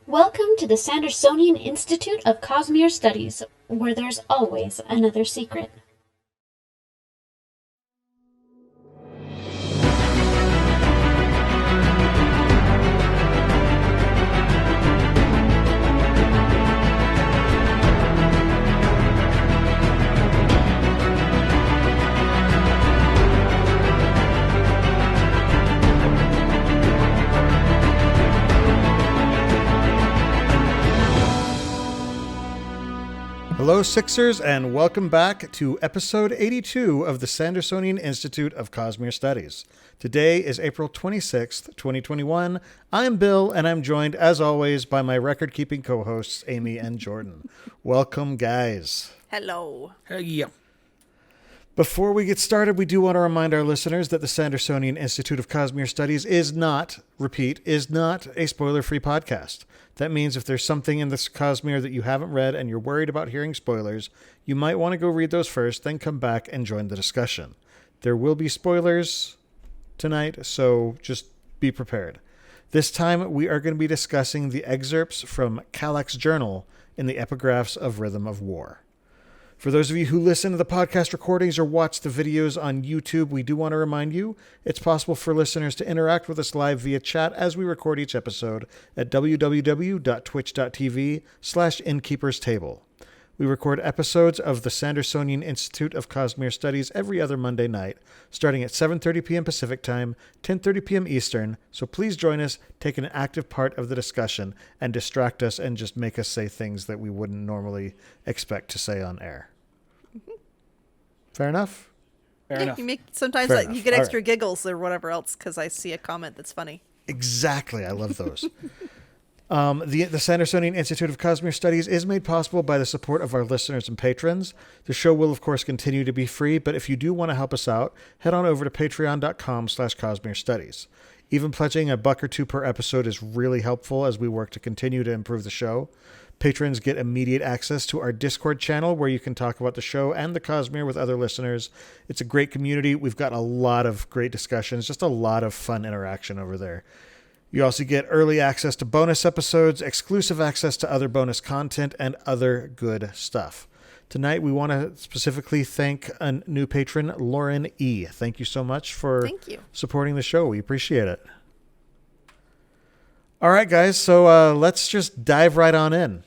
Welcome to the Sandersonian Institute of Cosmere Studies, where there's always another secret. Hello, Sixers, and welcome back to episode 82 of the Sandersonian Institute of Cosmere Studies. Today is April 26th, 2021. I'm Bill, and I'm joined, as always, by my record-keeping co-hosts, Amy and Jordan. Welcome, guys. Hello. Yeah. Before we get started, we do want to remind our listeners that the Sandersonian Institute of Cosmere Studies is not a spoiler-free podcast. That means if there's something in this Cosmere that you haven't read and you're worried about hearing spoilers, you might want to go read those first, then come back and join the discussion. There will be spoilers tonight, so just be prepared. This time, we are going to be discussing the excerpts from Kalak's journal in the Epigraphs of Rhythm of War. For those of you who listen to the podcast recordings or watch the videos on YouTube, we do want to remind you it's possible for listeners to interact with us live via chat as we record each episode at www.twitch.tv/innkeeperstable. We record episodes of the Sandersonian Institute of Cosmere Studies every other Monday night, starting at 7:30 p.m. Pacific Time, 10:30 p.m. Eastern, so please join us, take an active part of the discussion, and distract us and just make us say things that we wouldn't normally expect to say on air. Fair enough? Fair enough. You make sometimes Fair like enough. you get All extra right. giggles or whatever else because I see a comment that's funny. Exactly. I love those. The Sandersonian Institute of Cosmere Studies is made possible by the support of our listeners and patrons. The show will, of course, continue to be free, but if you do want to help us out, head on over to patreon.com/Cosmere Studies. Even pledging $1 or $2 per episode is really helpful as we work to continue to improve the show. Patrons get immediate access to our Discord channel where you can talk about the show and the Cosmere with other listeners. It's a great community. We've got a lot of great discussions, just a lot of fun interaction over there. You also get early access to bonus episodes, exclusive access to other bonus content, and other good stuff. Tonight, we want to specifically thank a new patron, Lauren E. Thank you so much for supporting the show. We appreciate it. All right, guys, so let's just dive right on in.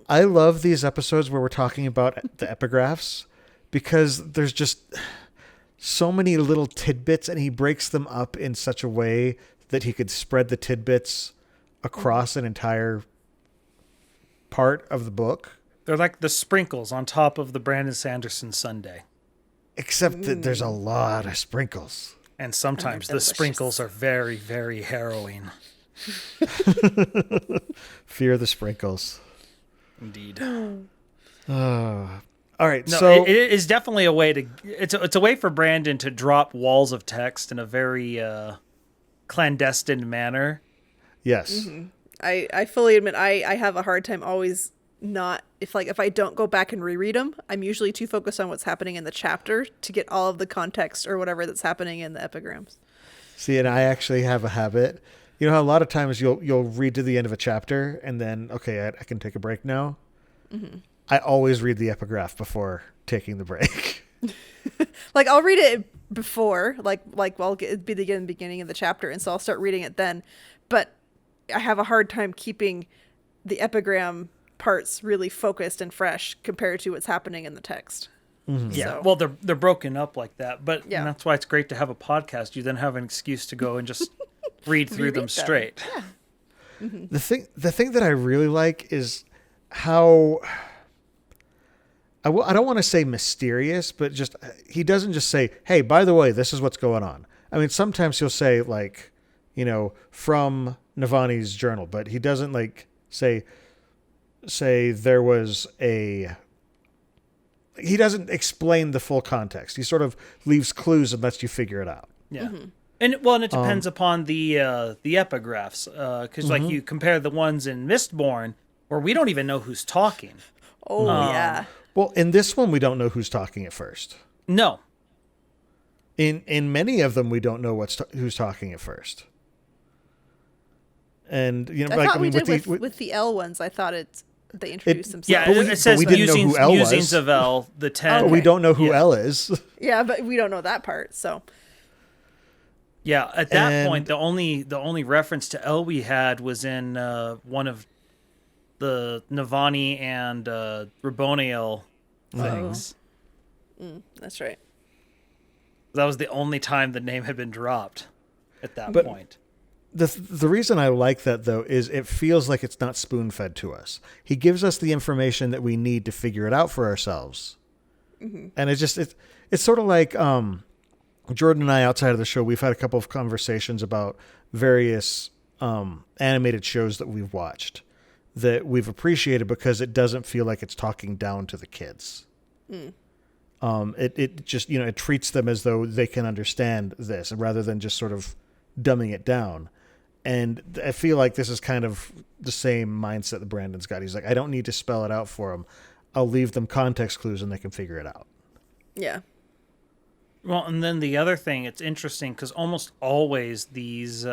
I love these episodes where we're talking about the epigraphs because there's just so many little tidbits, and he breaks them up in such a way that he could spread the tidbits across an entire part of the book. They're like the sprinkles on top of the Brandon Sanderson sundae. Except that there's a lot of sprinkles. And sometimes the sprinkles are very, very harrowing. Fear the sprinkles. Indeed. All right, No, so it is definitely a way to... It's a way for Brandon to drop walls of text in a very clandestine manner. yes. Mm-hmm. I fully admit I have a hard time always not if I don't go back and reread them. I'm usually too focused on what's happening in the chapter to get all of the context or whatever that's happening in the epigrams. See, and I actually have a habit. You know how a lot of times you'll read to the end of a chapter and then, okay, I can take a break now? Mm-hmm. I always read the epigraph before taking the break. Like I'll read it before, like I'll be the beginning of the chapter, and so I'll start reading it then. But I have a hard time keeping the epigram parts really focused and fresh compared to what's happening in the text. Mm-hmm. Yeah, So. well, they're broken up like that. But Yeah. and that's why it's great to have a podcast. You then have an excuse to go and just read through them straight. Yeah. Mm-hmm. The thing that I really like is how I don't want to say mysterious, but just he doesn't just say, "Hey, by the way, this is what's going on." I mean, sometimes he'll say like, from Navani's journal, but he doesn't like say there was a. He doesn't explain the full context. He sort of leaves clues and lets you figure it out. Yeah. Mm-hmm. And it depends upon the epigraphs, because like you compare the ones in Mistborn where we don't even know who's talking. Oh yeah. Well, in this one, we don't know who's talking at first. No. In many of them, we don't know who's talking at first. And I thought we did with the L ones. I thought they introduced themselves. Yeah, it says we didn't know who L was. Musings of L, the 10. But we don't know who L is. Yeah, but we don't know that part. So. Yeah, at that point, the only reference to L we had was in one of the Navani and Raboniel things. That's right. That was the only time the name had been dropped at that point. The reason I like that, though, is it feels like it's not spoon-fed to us. He gives us the information that we need to figure it out for ourselves. Mm-hmm. And it's sort of like Jordan and I, outside of the show, we've had a couple of conversations about various animated shows that we've watched that we've appreciated because it doesn't feel like it's talking down to the kids. It just, it treats them as though they can understand this rather than just sort of dumbing it down. And I feel like this is kind of the same mindset that Brandon's got. He's like, I don't need to spell it out for them. I'll leave them context clues and they can figure it out. Yeah. Well, and then the other thing, it's interesting because almost always these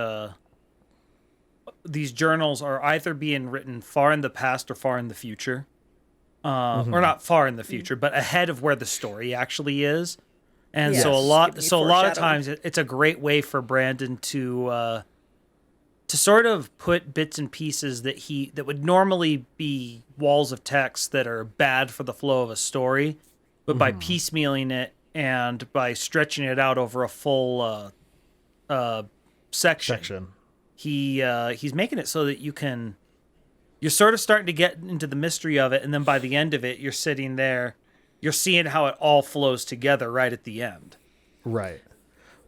journals are either being written far in the past or far in the future. Or not far in the future, but ahead of where the story actually is. And so a lot of times it's a great way for Brandon to sort of put bits and pieces that would normally be walls of text that are bad for the flow of a story, but by piecemealing it and by stretching it out over a full section. He's making it so that you're sort of starting to get into the mystery of it, and then by the end of it, you're sitting there, you're seeing how it all flows together right at the end. Right.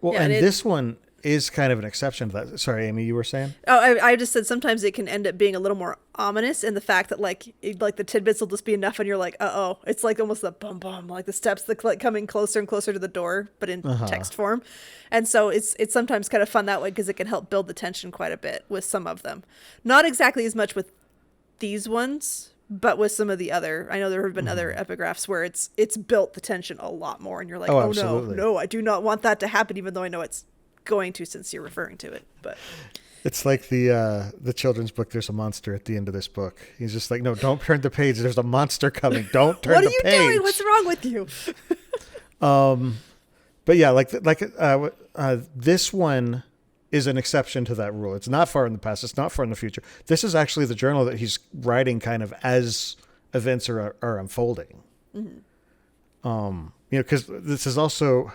Well, and this one is kind of an exception to that. Sorry, Amy, you were saying? Oh, I just said sometimes it can end up being a little more ominous in the fact that like the tidbits will just be enough and you're like, uh-oh. It's like almost the bum bum, like the steps that like coming closer and closer to the door, but in text form. And so it's sometimes kind of fun that way because it can help build the tension quite a bit with some of them. Not exactly as much with these ones, but with some of the other, I know there have been other epigraphs where it's built the tension a lot more and you're like, oh no, I do not want that to happen, even though I know it's going to since you're referring to it. But it's like the children's book, there's a monster at the end of this book. He's just like, no, don't turn the page, there's a monster coming, don't turn the page. What are you doing? What's wrong with you? But yeah, this one is an exception to that rule. It's not far in the past, it's not far in the future. This is actually the journal that he's writing kind of as events are unfolding. Because this is also,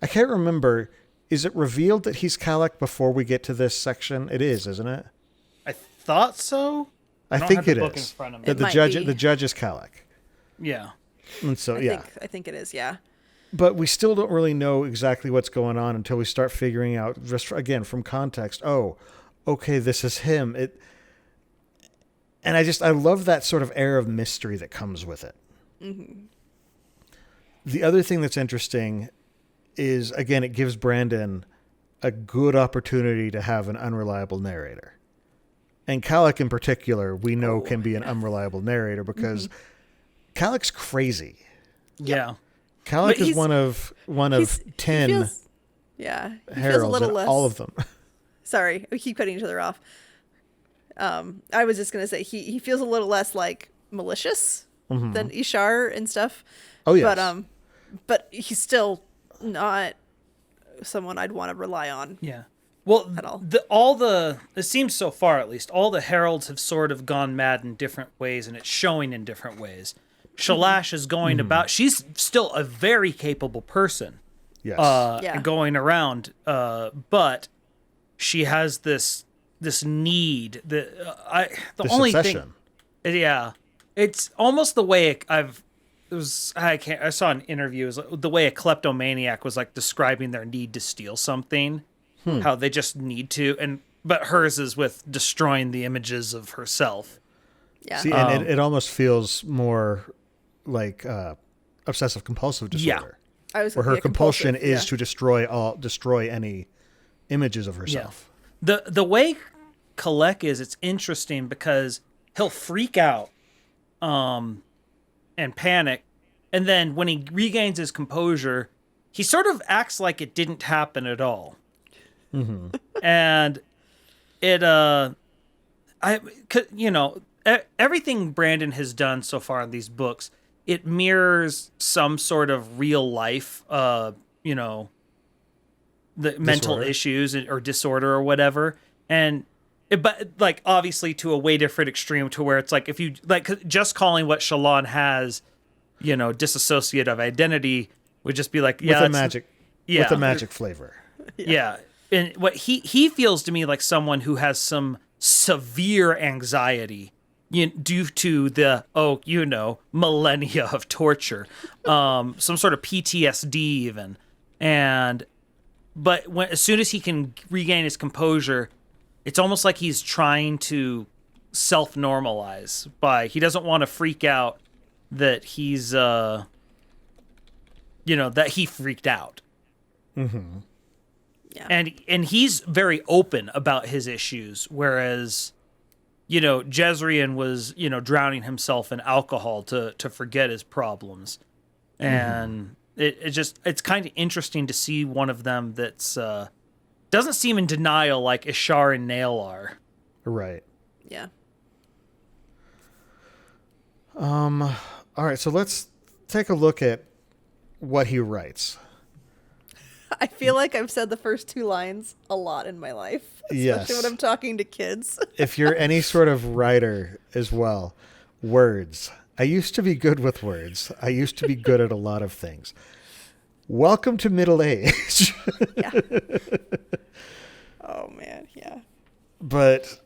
I can't remember, is it revealed that he's Kalak before we get to this section? It is, isn't it? I thought so. I think it is. The judge is Kalak. Yeah. And so I think it is, yeah. But we still don't really know exactly what's going on until we start figuring out, just again from context. Oh, okay, this is him. And I love that sort of air of mystery that comes with it. The other thing that's interesting is, again, it gives Brandon a good opportunity to have an unreliable narrator. And Kalak in particular, we know can be an unreliable narrator because Kalak's crazy. Yeah. Kalak is one of 10 heralds, a little less, all of them. Sorry, we keep cutting each other off. I was just going to say he feels a little less like malicious than Ishar and stuff. Oh, yes. But he's still not someone I'd want to rely on. Yeah. Well, it seems so far at least, all the heralds have sort of gone mad in different ways, and it's showing in different ways. Shalash is going about, she's still a very capable person. Yes. Going around, but she has this need that this only obsession. It's almost the way I saw an interview, it was like the way a kleptomaniac was like describing their need to steal something, how they just need to, but hers is with destroying the images of herself. Yeah. See, and it almost feels more like obsessive compulsive disorder. Yeah. Where her compulsion is to destroy any images of herself. Yeah. The way Kalek is, it's interesting because he'll freak out and panic, and then when he regains his composure, he sort of acts like it didn't happen at all. And everything Brandon has done so far in these books, it mirrors some sort of real life, the mental issues or disorder or whatever. But like obviously to a way different extreme to where it's like, if you like just calling what Shallan has, dissociative identity would just be like, with a magic flavor. Yeah. And what he feels to me like someone who has some severe anxiety due to the millennia of torture, some sort of PTSD even, but as soon as he can regain his composure, it's almost like he's trying to self-normalize he doesn't want to freak out that he's that he freaked out. Mm-hmm. Yeah. And he's very open about his issues, whereas Jezrien was, drowning himself in alcohol to forget his problems. And it's kind of interesting to see one of them that's doesn't seem in denial like Ishar and Nail are. Right. Yeah. All right, so let's take a look at what he writes. I feel like I've said the first 2 lines a lot in my life, especially yes. when I'm talking to kids. If you're any sort of writer as well, words. I used to be good with words. I used to be good at a lot of things. Welcome to middle age. Yeah. Oh, man, yeah. But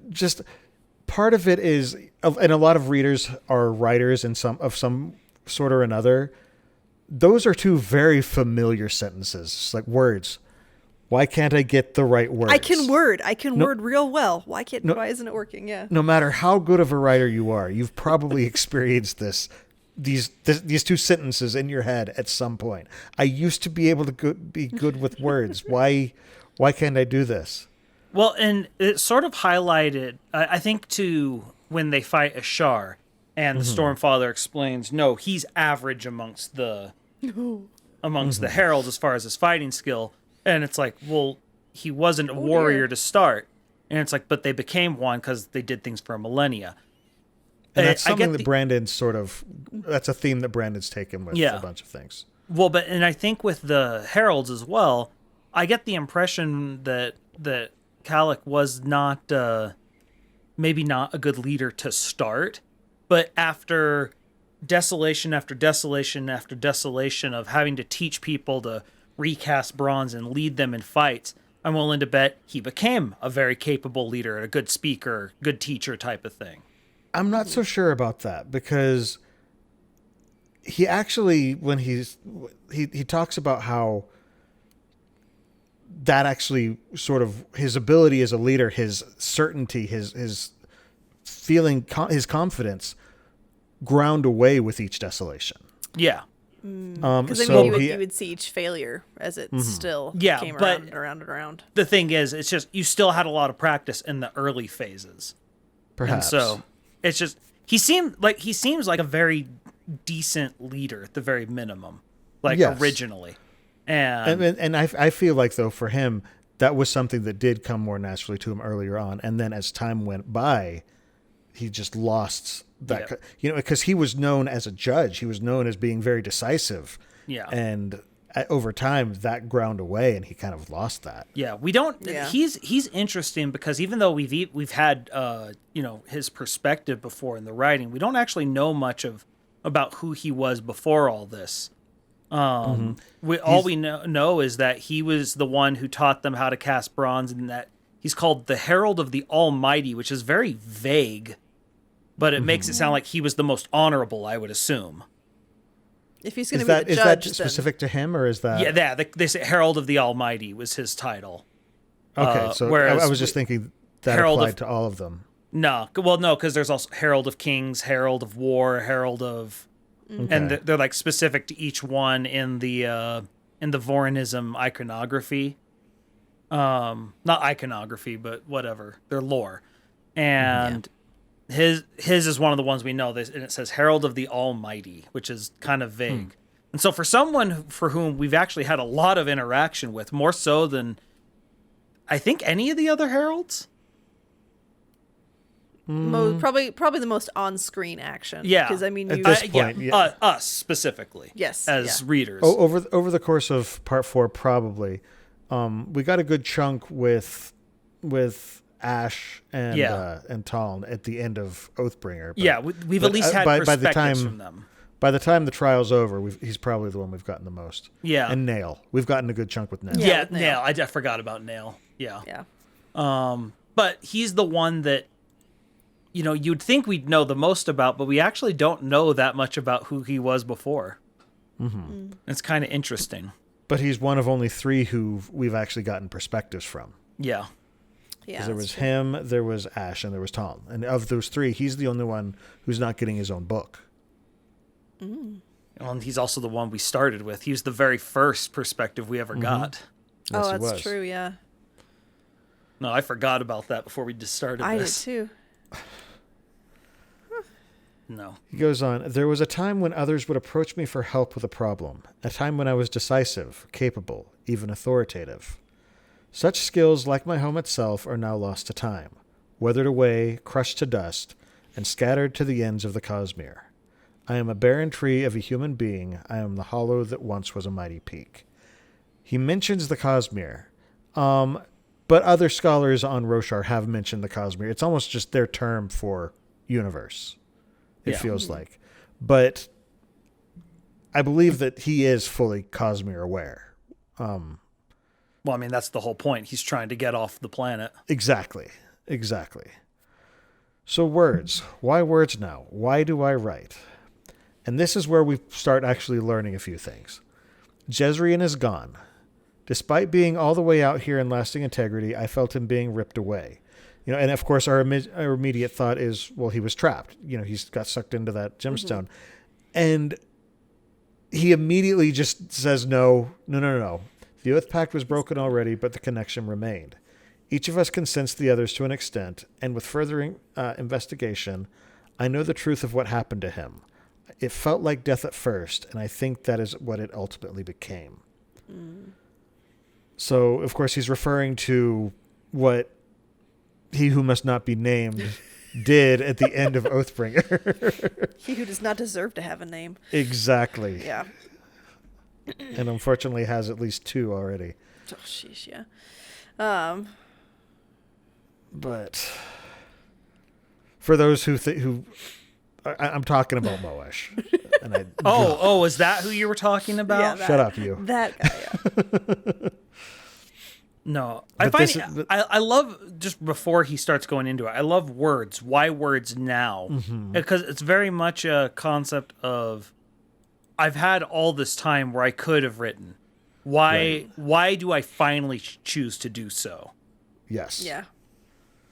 just part of it is, and a lot of readers are writers in some sort or another. Those are 2 very familiar sentences. It's like words. Why can't I get the right words? I can word real well. Why isn't it working? Yeah. No matter how good of a writer you are, you've probably experienced these 2 sentences in your head at some point. I used to be able to be good with words. Why can't I do this? Well, and it sort of highlighted, I think, to when they fight Ishar, and the Stormfather explains, no, he's average amongst the heralds as far as his fighting skill. And it's like, well, he wasn't a warrior to start. And it's like, but they became one because they did things for a millennia. And that's something that Brandon that's a theme that Brandon's taken with a bunch of things. Well, and I think with the heralds as well, I get the impression that Kalik was not, maybe not a good leader to start, but after desolation after desolation after desolation of having to teach people to recast bronze and lead them in fights, I'm willing to bet he became a very capable leader, a good speaker, good teacher type of thing. I'm not so sure about that, because he actually, when he talks about how that actually sort of his ability as a leader, his certainty, his feeling, his confidence ground away with each desolation. Yeah. Because you would see each failure as it still came around and around and around. The thing is, it's just you still had a lot of practice in the early phases. Perhaps. And so it's just he seems like a very decent leader at the very minimum, originally. And I feel like, though, for him, that was something that did come more naturally to him earlier on. And then as time went by, he just lost that, because he was known as a judge. He was known as being very decisive. Yeah. And over time, that ground away, and he kind of lost that. Yeah, we don't. Yeah. He's interesting because even though we've had his perspective before in the writing, we don't actually know much about who he was before all this. All we know is that he was the one who taught them how to cast bronze, and that he's called the Herald of the Almighty, which is very vague, but it makes it sound like he was the most honorable, I would assume. If he's going to be the judge, is that specific to him, or is that? Yeah, this Herald of the Almighty was his title. Okay, so I was just thinking that Herald applied to all of them. No, because there's also Herald of Kings, Herald of War, Herald of... Okay. And they're like specific to each one in the Vorinism iconography. Not iconography, but whatever. Their lore. And his is one of the ones we know. And it says Herald of the Almighty, which is kind of vague. And so for someone for whom we've actually had a lot of interaction with, more so than I think any of the other heralds. Probably the most on-screen action. Yeah, because I mean, At this point, us specifically. Yes, as readers. Over the course of part 4, probably, we got a good chunk with Ash and Taln at the end of Oathbringer. But, we've at least had perspectives from them. By the time the trial's over, he's probably the one we've gotten the most. Yeah, and Nail, we've gotten a good chunk with Nail. Yeah, Nail. I forgot about Nail. Yeah. But he's the one that, you'd think we'd know the most about, but we actually don't know that much about who he was before. Mm-hmm. It's kind of interesting. But he's one of only 3 who we've actually gotten perspectives from. Yeah. Because there was him, there was Ash, and there was Tom. And of those 3, he's the only one who's not getting his own book. Mm. Well, and he's also the one we started with. He was the very first perspective we ever got. Yes, oh, that's true, yeah. No, I forgot about that before we just started this. I did too. No. He goes on, there was a time when others would approach me for help with a problem, a time when I was decisive, capable, even authoritative. Such skills, like my home itself, are now lost to time, weathered away, crushed to dust, and scattered to the ends of the Cosmere. I am a barren tree of a human being. I am the hollow that once was a mighty peak. He mentions the Cosmere, but other scholars on Roshar have mentioned the Cosmere. It's almost just their term for universe. It feels like. But I believe that he is fully Cosmere aware. Well, I mean, that's the whole point. He's trying to get off the planet. Exactly. So words. Why words now? Why do I write? And this is where we start actually learning a few things. Jezrien is gone. Despite being all the way out here in lasting integrity, I felt him being ripped away. And of course, our immediate thought is, well, he was trapped. He's got sucked into that gemstone. And he immediately just says, no. The Oath Pact was broken already, but the connection remained. Each of us can sense the others to an extent, and with further investigation, I know the truth of what happened to him. It felt like death at first, and I think that is what it ultimately became. So, of course, he's referring to what he who must not be named did at the end of Oathbringer. He who does not deserve to have a name. Exactly. Yeah. And unfortunately has at least 2 already. Oh, sheesh, yeah. But for those who I'm talking about Moesh. And is that who you were talking about? Yeah, shut up, you. That guy. Yeah. No, I love, just before he starts going into it, I love words. Why words now? Because it's very much a concept of, I've had all this time where I could have written. Why do I finally choose to do so? Yes. Yeah.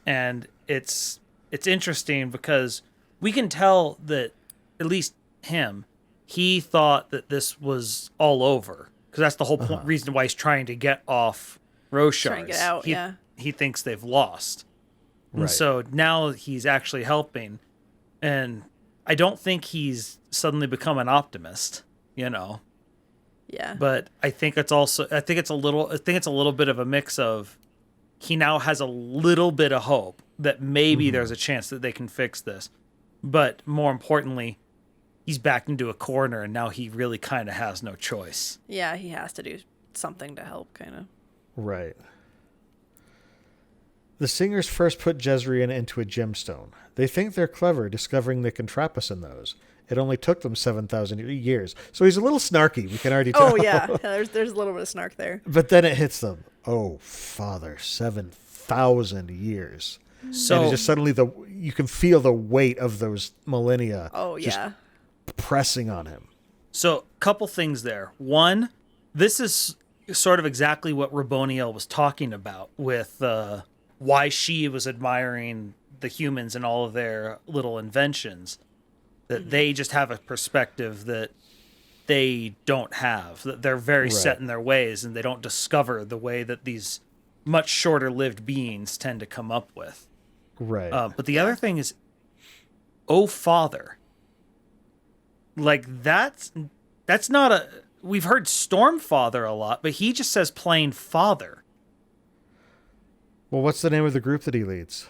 And it's interesting because we can tell that, at least him, he thought that this was all over. Because that's the whole reason why he's trying to get off Roshar. Trying to get out, he thinks they've lost. And so now he's actually helping. And I don't think he's suddenly become an optimist, Yeah. But I think it's a little bit of a mix of, he now has a little bit of hope that maybe there's a chance that they can fix this. But more importantly, he's backed into a corner and now he really kind of has no choice. Yeah, he has to do something to help, kind of. Right. The singers first put Jezrien into a gemstone. They think they're clever, discovering they can trap us in those. It only took them 7,000 years. So he's a little snarky, we can already tell. Oh, yeah. There's a little bit of snark there. But then it hits them. Oh, Father, 7,000 years. So and just suddenly you can feel the weight of those millennia just pressing on him. So, couple things there. One, this is sort of exactly what Raboniel was talking about with why she was admiring the humans and all of their little inventions. That they just have a perspective that they don't have. That they're very set in their ways and they don't discover the way that these much shorter lived beings tend to come up with. Right. But the other thing is, oh, Father. Like, that's not a... We've heard Stormfather a lot, but he just says plain Father. Well, what's the name of the group that he leads?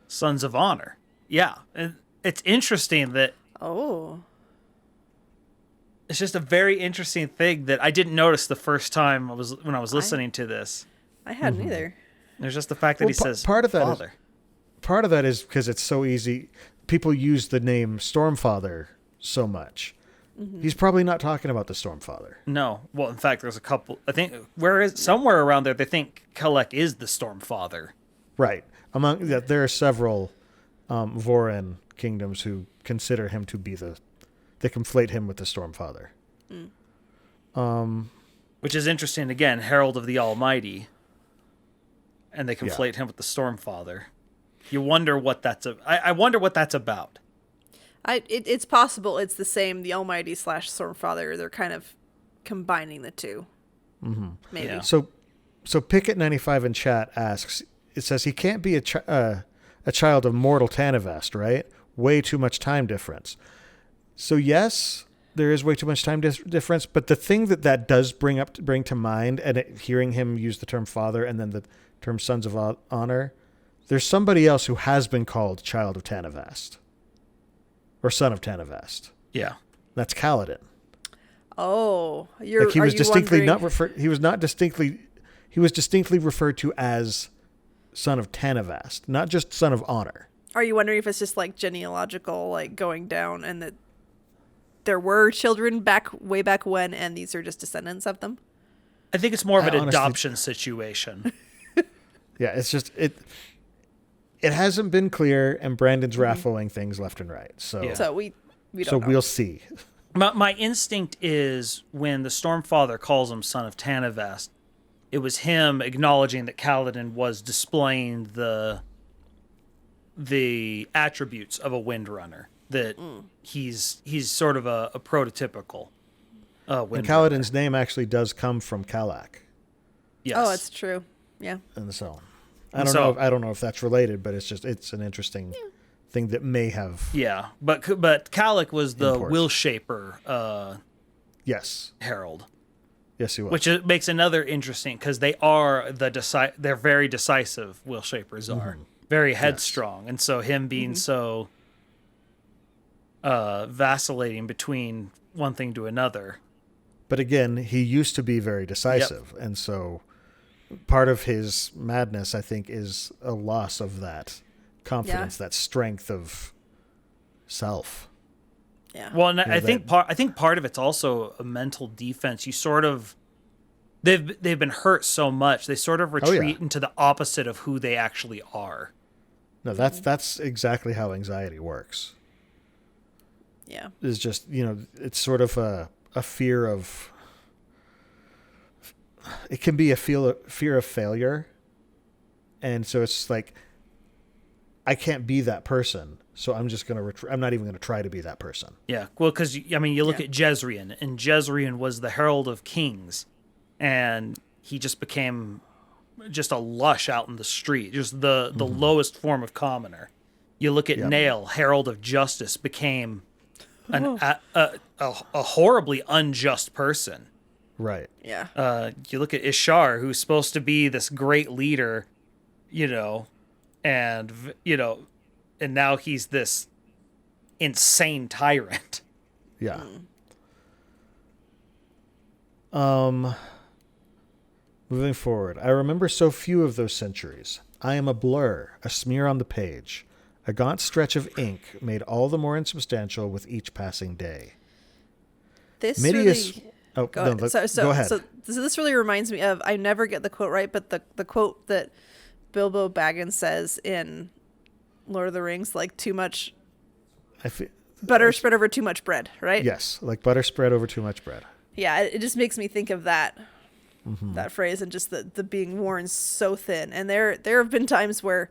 Sons of Honor. Yeah. And it's interesting that... Oh. It's just a very interesting thing that I didn't notice the first time when I was listening to this. I hadn't either. There's just the fact that he says part of that father. Part of that is because it's so easy. People use the name Stormfather so much. He's probably not talking about the Stormfather. No. Well, in fact, there's a couple. I think somewhere around there, they think Kelek is the Stormfather. Right. There are several Vorin kingdoms who consider him to be they conflate him with the Stormfather. Which is interesting. Again, Herald of the Almighty. And they conflate him with the Stormfather. You wonder what that's... I wonder what that's about. It's possible it's the same, the Almighty / Stormfather. They're kind of combining the two. Maybe. Yeah. So Picket95 in chat asks, it says he can't be a child of mortal Tanavast, right? Way too much time difference. So yes, there is way too much time difference, but the thing that does bring to mind, and hearing him use the term father and then the term Sons of Honor, there's somebody else who has been called Child of Tanavast. Or Son of Tanavast. Yeah. That's Kaladin. Oh, he was distinctly referred to as Son of Tanavast, not just Son of Honor. Are you wondering if it's just like genealogical, like going down, and that there were children way back when, and these are just descendants of them? I think it's more of an adoption situation. Yeah, it's just it hasn't been clear, and Brandon's raffling things left and right. So we don't know. We'll see. My instinct is when the Stormfather calls him Son of Tanavast, it was him acknowledging that Kaladin was displaying the attributes of a Windrunner. That he's sort of a prototypical Windrunner. And Kaladin's name actually does come from Kalak. Yes. Oh, it's true. Yeah. And so I don't know if that's related, but it's an interesting thing that may have. Yeah, but Kalak was the Will Shaper. Yes. Herald. Yes, he was. Which makes another interesting because they are they're very decisive. Will Shapers are very headstrong, and so him being so vacillating between one thing to another. But again, he used to be very decisive, and so part of his madness, I think, is a loss of that confidence, that strength of self. Yeah. Well, and I think part of it's also a mental defense. You sort of they've been hurt so much, they sort of retreat into the opposite of who they actually are. No, that's exactly how anxiety works. Yeah. It's just, it's sort of a fear of, it can be a fear of failure. And so it's like, I can't be that person. So I'm just going to, I'm not even going to try to be that person. Yeah. Well, because, you look at Jezrien, and Jezrien was the Herald of Kings. And he just became just a lush out in the street, just the lowest form of commoner. You look at Nail, Herald of Justice, became a horribly unjust person. Right. Yeah. You look at Ishar, who's supposed to be this great leader, and now he's this insane tyrant. Yeah. Moving forward, I remember so few of those centuries. I am a blur, a smear on the page. A gaunt stretch of ink made all the more insubstantial with each passing day. This Midius... really... Oh, go no, ahead. go ahead. So this really reminds me of, I never get the quote right, but the quote that Bilbo Baggins says in Lord of the Rings, like too much butter spread over too much bread, right? Yes, like butter spread over too much bread. Yeah, it just makes me think of that that phrase, and just the being worn so thin. And there have been times where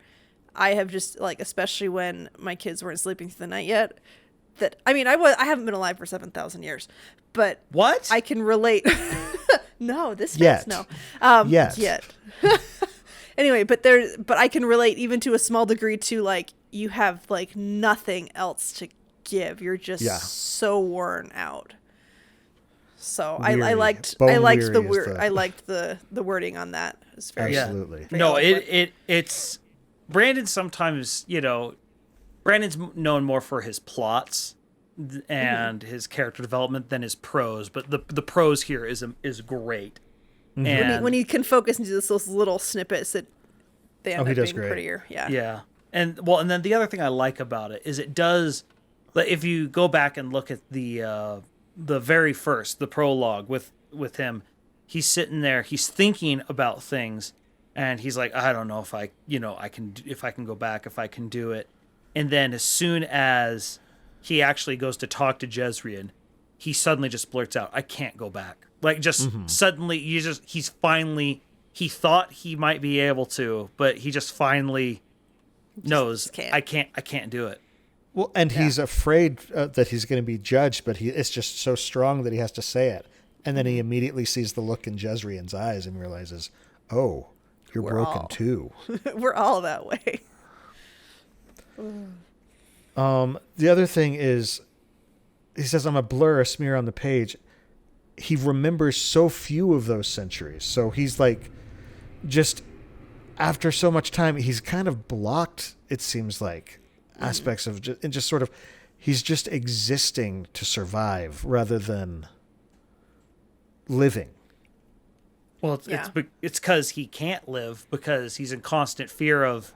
I have just, like, especially when my kids weren't sleeping through the night yet, that, I haven't been alive for 7,000 years, but what? I can relate. No, this yet. No. Yet. Anyway, but I can relate even to a small degree to, like, you have, like, nothing else to give. You're just so worn out. So Weary. I liked Bone the weary is the- I liked the wording on that. It was very Absolutely. very No, eloquent. it's Brandon. Sometimes, Brandon's known more for his plots and his character development than his prose, but the prose here is great. And when he can focus into those little snippets that they end he up does being great. prettier. Yeah. yeah, and then the other thing I like about it is it does. Like, if you go back and look at the very first, the prologue with him, he's sitting there, he's thinking about things, and he's like, I don't know if I can go back, if I can do it. And then as soon as he actually goes to talk to Jezreel, he suddenly just blurts out, I can't go back. Like, just suddenly, he thought he might be able to, but he just finally knows, can't. I can't do it. Well, and he's afraid that he's going to be judged, but it's just so strong that he has to say it. And then he immediately sees the look in Jezreel's eyes and realizes, oh, you're broken too. We're all that way. The other thing is, he says, I'm a blur, a smear on the page. He remembers so few of those centuries. So he's like, just after so much time, he's kind of blocked, it seems like, aspects of just sort of, he's just existing to survive rather than living. Well, it's because he can't live, because he's in constant fear of,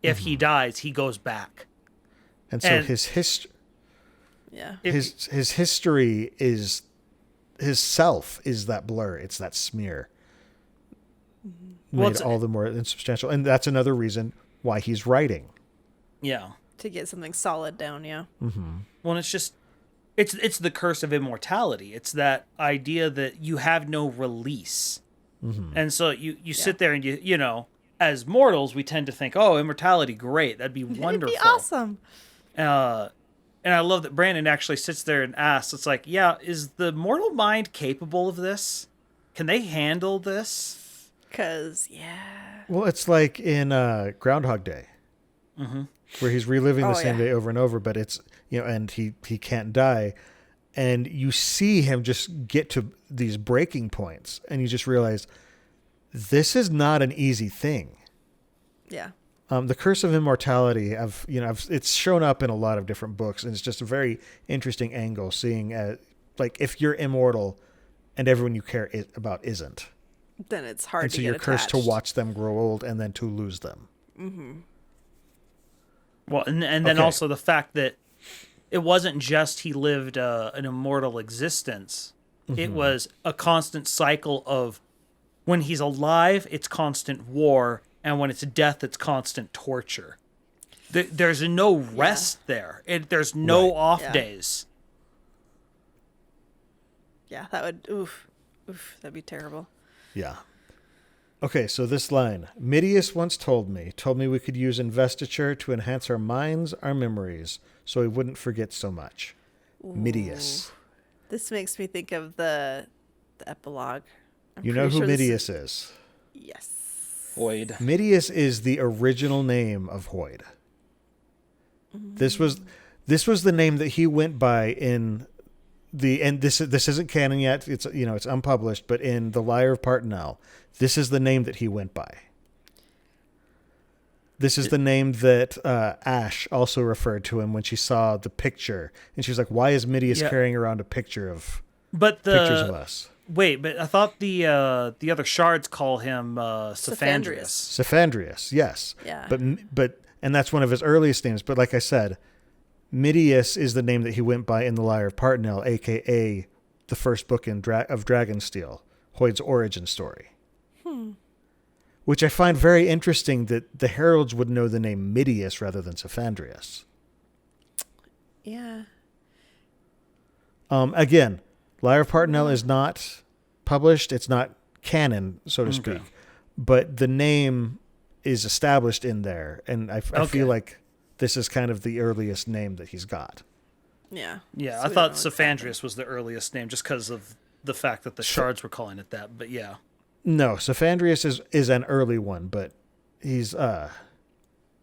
if he dies, he goes back. And so his history, his history is, his self is that blur. It's that smear. Made all the more insubstantial. And that's another reason why he's writing. Yeah. To get something solid down, yeah. Mm-hmm. Well, it's just, it's the curse of immortality. It's that idea that you have no release. Mm-hmm. And so you sit there and you know, as mortals, we tend to think, oh, immortality, great. That'd be wonderful. It'd be awesome. And I love that Brandon actually sits there and asks, it's like, yeah, is the mortal mind capable of this? Can they handle this? Because, yeah. Well, it's like in Groundhog Day. Mm-hmm. Where he's reliving the same day over and over, but it's, and he can't die. And you see him just get to these breaking points, and you just realize this is not an easy thing. Yeah. The Curse of Immortality, it's shown up in a lot of different books, and it's just a very interesting angle, seeing like if you're immortal and everyone you care about isn't, then it's hard and to so get you're cursed to attached. watch them grow old and then to lose them. Mm-hmm. Well, and then also the fact that it wasn't just he lived an immortal existence. Mm-hmm. It was a constant cycle of, when he's alive, it's constant war, and when it's death, it's constant torture. There's no rest there. There's no off days. Yeah, that would, oof, that'd be terrible. Yeah. Okay, so this line. Midius once told me we could use investiture to enhance our minds, our memories, so we wouldn't forget so much. Ooh. Midius. This makes me think of the epilogue. You know who Midius is? Yes. Hoid. Midius is the original name of Hoid. This was the name that he went by in and this isn't canon yet. It's it's unpublished, but in The Lyre of Partenell, this is the name that he went by. This is the name that Ash also referred to him when she saw the picture, and she was like, "Why is Midius carrying around a picture of pictures of us?" Wait, but I thought the other shards call him Cephandrius. Cephandrius, yes. Yeah. But and that's one of his earliest names. But like I said, Midius is the name that he went by in The Lyre of Partenell, a.k.a. the first book of Dragonsteel, Hoid's origin story. Which I find very interesting that the heralds would know the name Midius rather than Cephandrius. Yeah. Again, Lyre of Partenell is not published. It's not canon, so to speak. But the name is established in there. And I feel like this is kind of the earliest name that he's got. Yeah. Yeah, So I thought we don't know Cephandrius was the earliest name just because of the fact that the shards were calling it that. But yeah. No, Cephandrius is an early one, but he's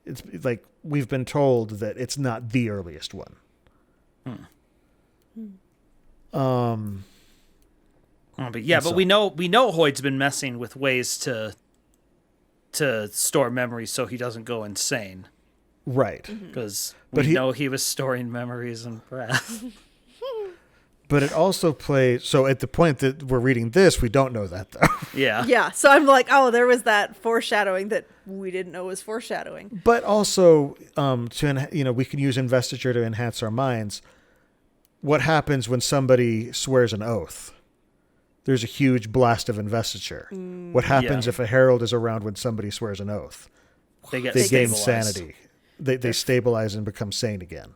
it's like we've been told that it's not the earliest one. But we know Hoyd's been messing with ways to store memories so he doesn't go insane. Right. Because we know he was storing memories in breath. But it also plays... So at the point that we're reading this, we don't know that, though. Yeah. Yeah, so I'm like, oh, there was that foreshadowing that we didn't know was foreshadowing. But also, we can use investiture to enhance our minds. What happens when somebody swears an oath? There's a huge blast of investiture. What happens if a herald is around when somebody swears an oath? They gain sanity. They stabilize and become sane again.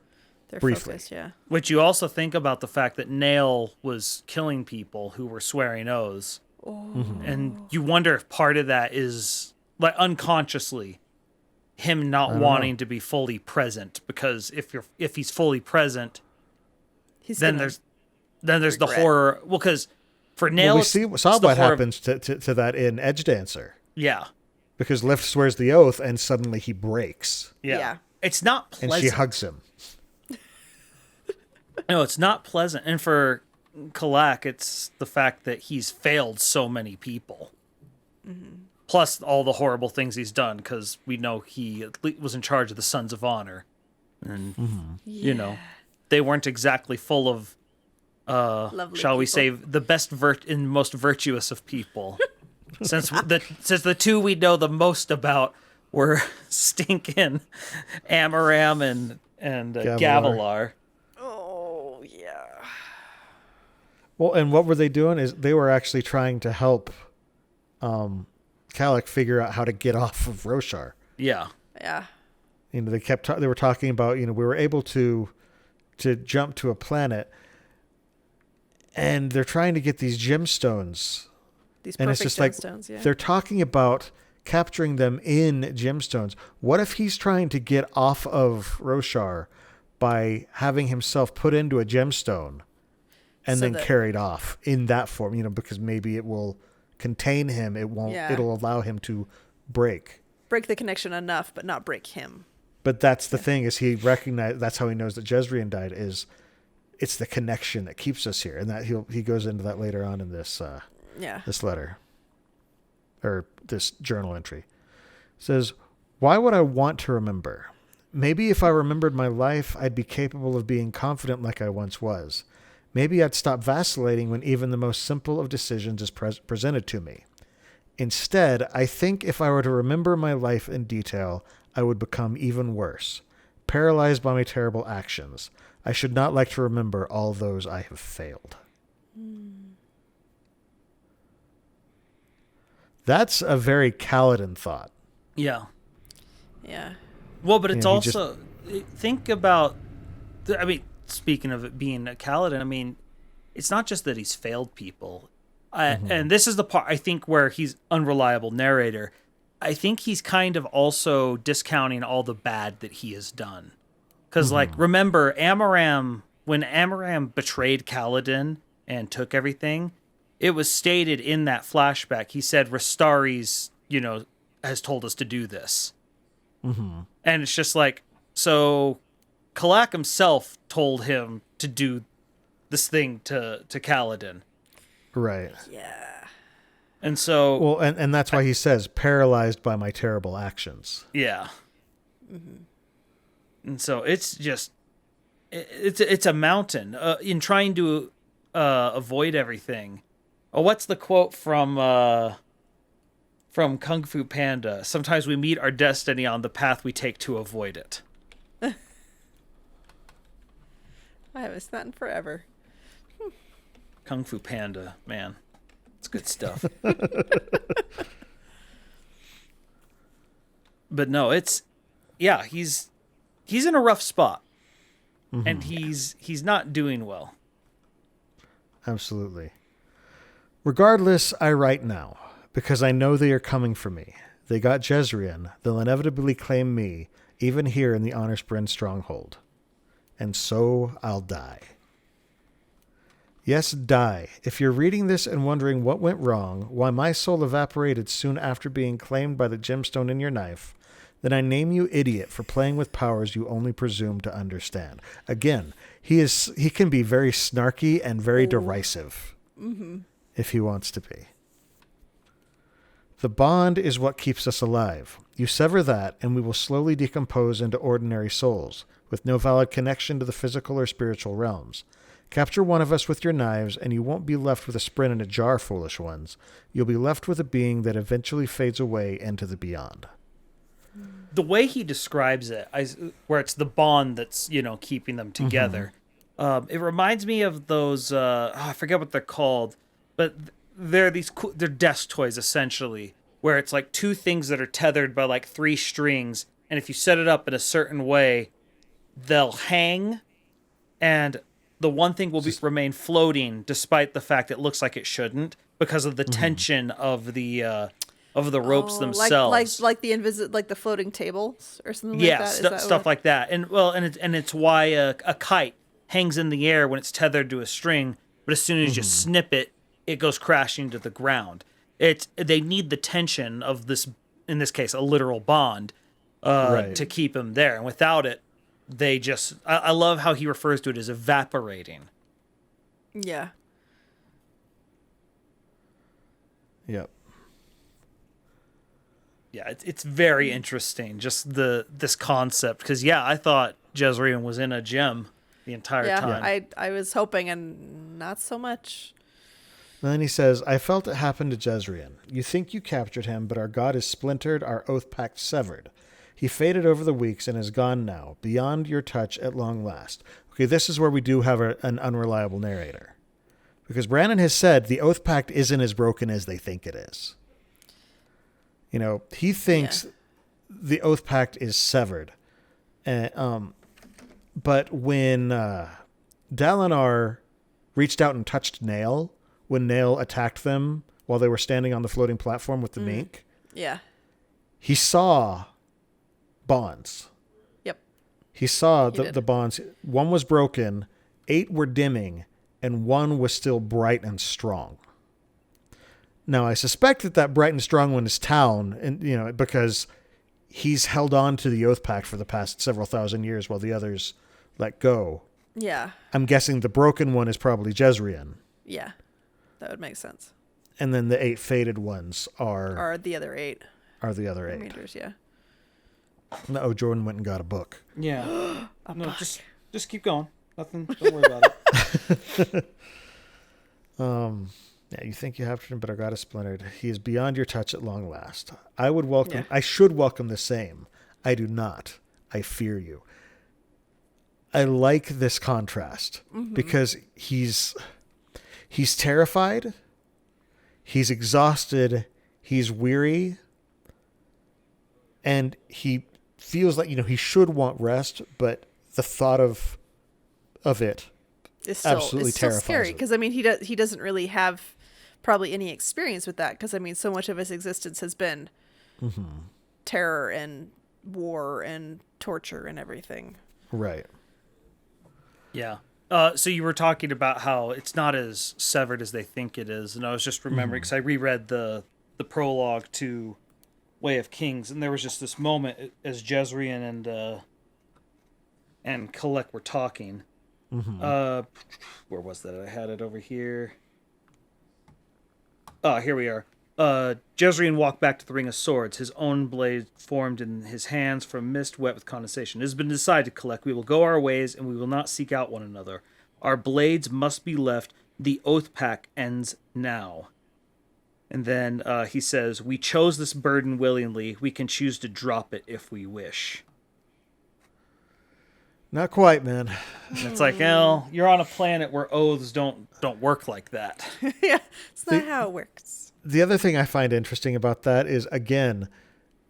They're briefly. Focused, yeah. Which you also think about the fact that Nail was killing people who were swearing oaths. And you wonder if part of that is, like, unconsciously him not wanting to be fully present, because if he's fully present, then there's the horror. Well, because for Nail, we saw what happens to that in Edge Dancer. Yeah, because Lift swears the oath and suddenly he breaks. Yeah. It's not pleasant. And she hugs him. No, it's not pleasant. And for Kalak, it's the fact that he's failed so many people. Plus all the horrible things he's done, because we know he was in charge of the Sons of Honor. And, they weren't exactly full of, shall we say, the best and most virtuous of people. since the two we know the most about were Stinkin', Amaram, and Gavilar. Oh, yeah. Well, and what were they doing is they were actually trying to help Kalak figure out how to get off of Roshar. Yeah. Yeah. They were talking about, we were able to jump to a planet, and they're trying to get these gemstones. These and perfect it's just gemstones, they're talking about capturing them in gemstones. What if he's trying to get off of Roshar by having himself put into a gemstone and then carried off in that form, because maybe it will contain him. It won't, it'll allow him to break the connection enough, but not break him. But that's the thing, is he recognized, that's how he knows that Jezreel died, is it's the connection that keeps us here. And that he goes into that later on in this, this letter, or this journal entry. It says, why would I want to remember? Maybe if I remembered my life, I'd be capable of being confident like I once was. Maybe I'd stop vacillating when even the most simple of decisions is presented to me. Instead, I think if I were to remember my life in detail, I would become even worse, paralyzed by my terrible actions. I should not like to remember all those I have failed. That's a very Kaladin thought. Yeah. Yeah. Well, but it's also, think about, speaking of it being a Kaladin, it's not just that he's failed people. And this is the part, I think, where he's unreliable narrator. I think he's kind of also discounting all the bad that he has done. Because, remember, when Amaram betrayed Kaladin and took everything, it was stated in that flashback, he said, Rastaris, has told us to do this. And it's just so Kalak himself told him to do this thing to Kaladin. Right. Yeah. And so... Well, and that's why he says, paralyzed by my terrible actions. Yeah. And so it's just... It's a mountain. In trying to avoid everything. Oh, what's the quote from Kung Fu Panda? Sometimes we meet our destiny on the path we take to avoid it. I haven't seen that in forever. Kung Fu Panda, man. It's good stuff. But no, he's in a rough spot. And he's not doing well. Absolutely. Regardless, I write now, because I know they are coming for me. They got Jezreel. They'll inevitably claim me, even here in the Honor Spren stronghold. And so I'll die. Yes, die. If you're reading this and wondering what went wrong, why my soul evaporated soon after being claimed by the gemstone in your knife, then I name you idiot for playing with powers you only presume to understand. Again, he can be very snarky and very derisive if he wants to be. The bond is what keeps us alive. You sever that, and we will slowly decompose into ordinary souls, with no valid connection to the physical or spiritual realms. Capture one of us with your knives, and you won't be left with a sprint in a jar, foolish ones. You'll be left with a being that eventually fades away into the beyond. The way he describes it, where it's the bond that's, keeping them together, it reminds me of those, I forget what they're called, but they're they're desk toys, essentially, where it's like two things that are tethered by like 3 strings, and if you set it up in a certain way, they'll hang, and the one thing will remain floating despite the fact it looks like it shouldn't because of the tension of the ropes themselves. Like the floating tables or something like that. Yeah, stuff like that. And it's why a kite hangs in the air when it's tethered to a string, but as soon as you snip it, it goes crashing to the ground. They need the tension of this, in this case, a literal bond, to keep them there. And without it, they just... I love how he refers to it as evaporating. Yeah. Yep. Yeah, it's very interesting, just this concept. Because, I thought Jezreel was in a gem the entire time. Yeah, I was hoping, and not so much. And then he says, I felt it happen to Jezreel. You think you captured him, but our god is splintered, our oath pact severed. He faded over the weeks and is gone now, beyond your touch at long last. Okay, this is where we do have an unreliable narrator. Because Brandon has said the oath pact isn't as broken as they think it is. He thinks the oath pact is severed. But when Dalinar reached out and touched Nail, when Nail attacked them while they were standing on the floating platform with the mink, he saw bonds. Yep. He saw the bonds. One was broken, 8 were dimming, and 1 was still bright and strong. Now, I suspect that bright and strong one is Town, and because he's held on to the Oath Pact for the past several thousand years while the others let go. Yeah. I'm guessing the broken one is probably Jezreel. Yeah, that would make sense. And then the 8 faded ones are the other 8. Are the other 8. Rangers, yeah. No, Jordan went and got a book. Yeah. No, just keep going. Nothing. Don't worry about it. Yeah, you think you have him, but our god is splintered. He is beyond your touch at long last. I should welcome the same. I do not. I fear you. I like this contrast because he's terrified, he's exhausted, he's weary, and he feels like, he should want rest, but the thought of it absolutely terrifies scary, him. because he doesn't really have probably any experience with that, because so much of his existence has been terror and war and torture and everything. Right. Yeah. So you were talking about how it's not as severed as they think it is, and I was just remembering because I reread the prologue to Way of Kings, and there was just this moment as Jezreel and Kalek were talking. Where was that? I had it over here. Here we are. Jezreel walked back to the Ring of Swords. His own blade formed in his hands from mist wet with condensation. It has been decided, Kalek. We will go our ways, and we will not seek out one another. Our blades must be left. The oath pact ends now. And then he says, we chose this burden willingly. We can choose to drop it if we wish. Not quite, man. And it's like, you're on a planet where oaths don't work like that. Yeah, it's not how it works. The other thing I find interesting about that is, again,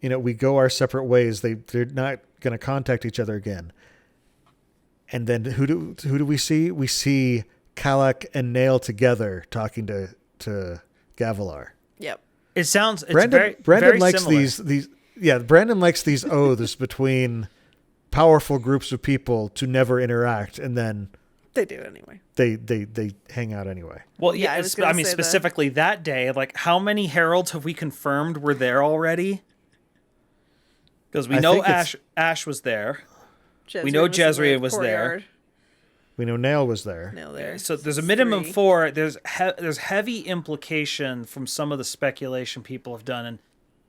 we go our separate ways. They're not going to contact each other again. And then who do we see? We see Kalak and Nail together talking to Gavilar. Yep. It sounds Brandon very likes similar. Brandon likes these oaths between powerful groups of people to never interact, and then they do anyway. They hang out anyway. Well, yeah, specifically that day, like how many heralds have we confirmed were there already? Because we know Ash was there. Jezreel we know Jezreel was there. We know Nail was there. Nail there. So there's a minimum 4. There's heavy implication from some of the speculation people have done, and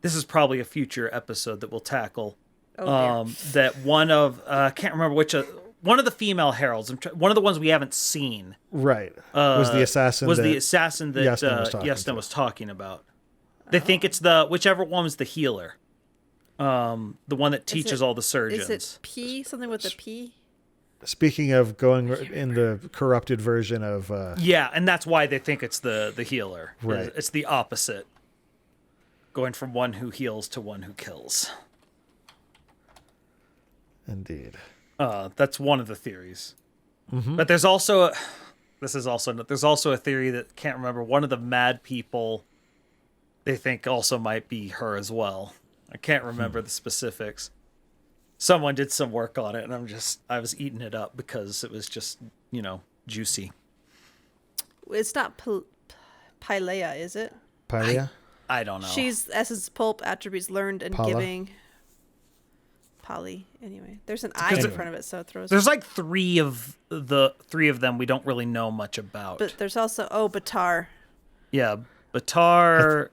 this is probably a future episode that we'll tackle. That one of I can't remember which one of the female heralds, one of the ones we haven't seen, right? Was the assassin? That Yasna was talking about. They think it's whichever one was the healer, the one that teaches all the surgeons. Is it P? Something with a P? Speaking of going in the corrupted version of... yeah, and that's why they think it's the healer. Right. It's the opposite. Going from one who heals to one who kills. Indeed. That's one of the theories. Mm-hmm. But there's also... there's also a theory that, can't remember, one of the mad people they think also might be her as well. I can't remember the specifics. Someone did some work on it, and I was eating it up because it was just, juicy. It's not Pylea, is it? Pylea? I don't know. She's essence, pulp, attributes learned, and giving. Poly. Anyway, there's an I in front of it, so it throws. There's like three of them we don't really know much about. But there's also Batar. Yeah, Batar.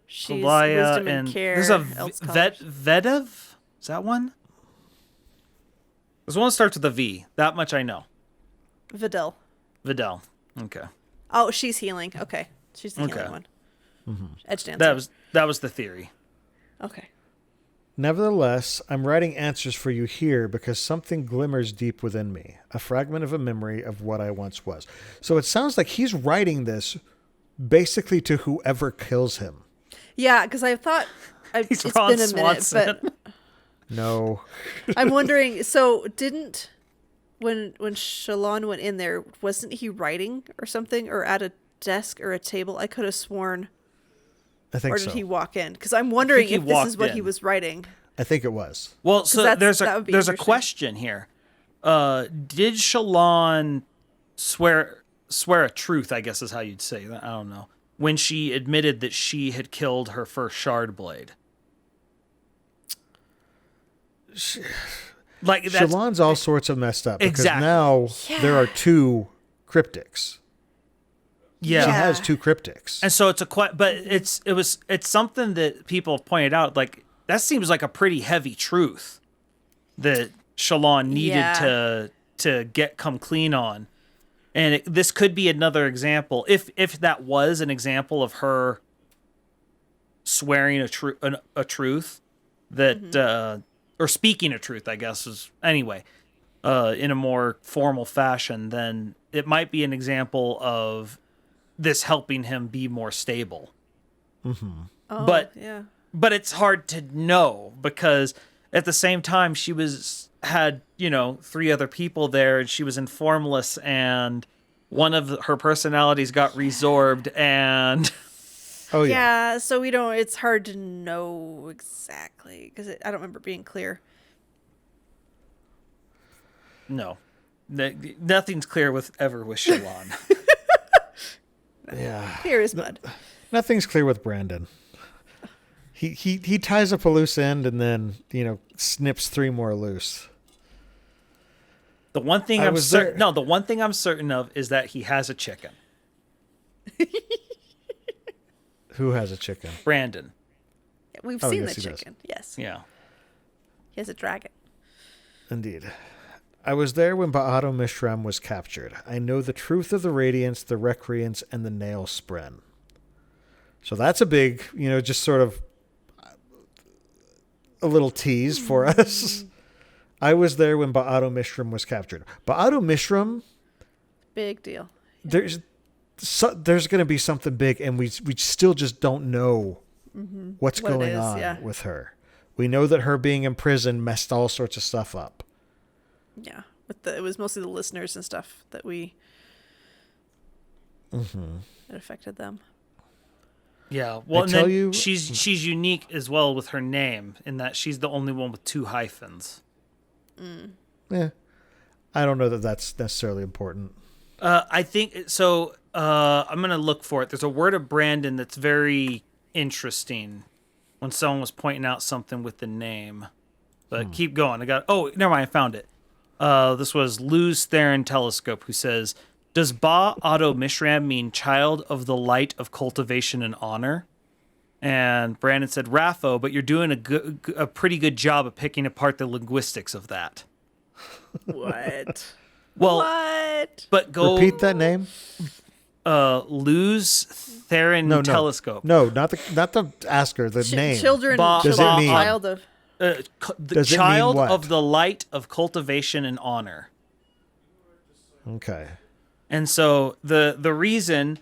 She's Kalaya, wisdom and care. There's a Vedev. Is that one? There's one that starts with a V. That much I know. Videl. Okay. Oh, she's healing. Okay, she's the healing one. Mm-hmm. Edge dancer. That was the theory. Okay. Nevertheless, I'm writing answers for you here because something glimmers deep within me, a fragment of a memory of what I once was. So it sounds like he's writing this basically to whoever kills him. Yeah, because I thought it's been a minute, Swanson. but no. I'm wondering. So when Shalon went in there, wasn't he writing or something, or at a desk or a table? I could have sworn. I think so. Or did he walk in? Because I'm wondering if this is what he was writing. I think it was. Well, so there's a question here. Did Shalon swear a truth, I guess is how you'd say that. I don't know. When she admitted that she had killed her first shard blade. Shalon's all sorts of messed up. Because exactly. now there are 2 cryptics. Yeah. She has 2 cryptics. And so it's something that people have pointed out, like, that seems like a pretty heavy truth that Shalon needed to come clean on. And this could be another example, if that was an example of her swearing a truth that, or speaking a truth, I guess, is anyway, in a more formal fashion, then it might be an example of this helping him be more stable. Mm-hmm. Oh, but it's hard to know because at the same time she had 3 other people there, and she was in Formless, and one of her personalities got resorbed, and so it's hard to know exactly because I don't remember it being clear. No, nothing's clear with Shalon. Yeah, clear as mud. Nothing's clear with Brandon. He ties up a loose end and then snips 3 more loose. The one thing I'm certain of is that he has a chicken. Who has a chicken? Brandon. We've seen the chicken. Yes. Yeah. He has a dragon. Indeed. I was there when Ba'ado Mishram was captured. I know the truth of the Radiance, the Recreants, and the Nail Spren. So that's a big, just sort of a little tease for us. I was there when Ba'ado Mishram was captured. Ba'ado Mishram, big deal. There's going to be something big, and we still just don't know what's going on with her. We know that her being in prison messed all sorts of stuff up. Yeah, it was mostly the listeners and stuff that it affected them. Yeah, well, she's unique as well with her name in that she's the only one with 2 hyphens. Yeah, I don't know that that's necessarily important. I think so. I'm gonna look for it. There's a word of Brandon that's very interesting when someone was pointing out something with the name. But keep going. Never mind. I found it. This was Luz Theron Telescope, who says, does Ba Auto Mishram mean child of the light of cultivation and honor? And Brandon said, Raffo, but you're doing a pretty good job of picking apart the linguistics of that. What? Well, What? But go repeat that name. Luz Theron Telescope. No, not the asker. The name. Children. Does it mean child of? The child of the light of cultivation and honor. Okay. And so the reason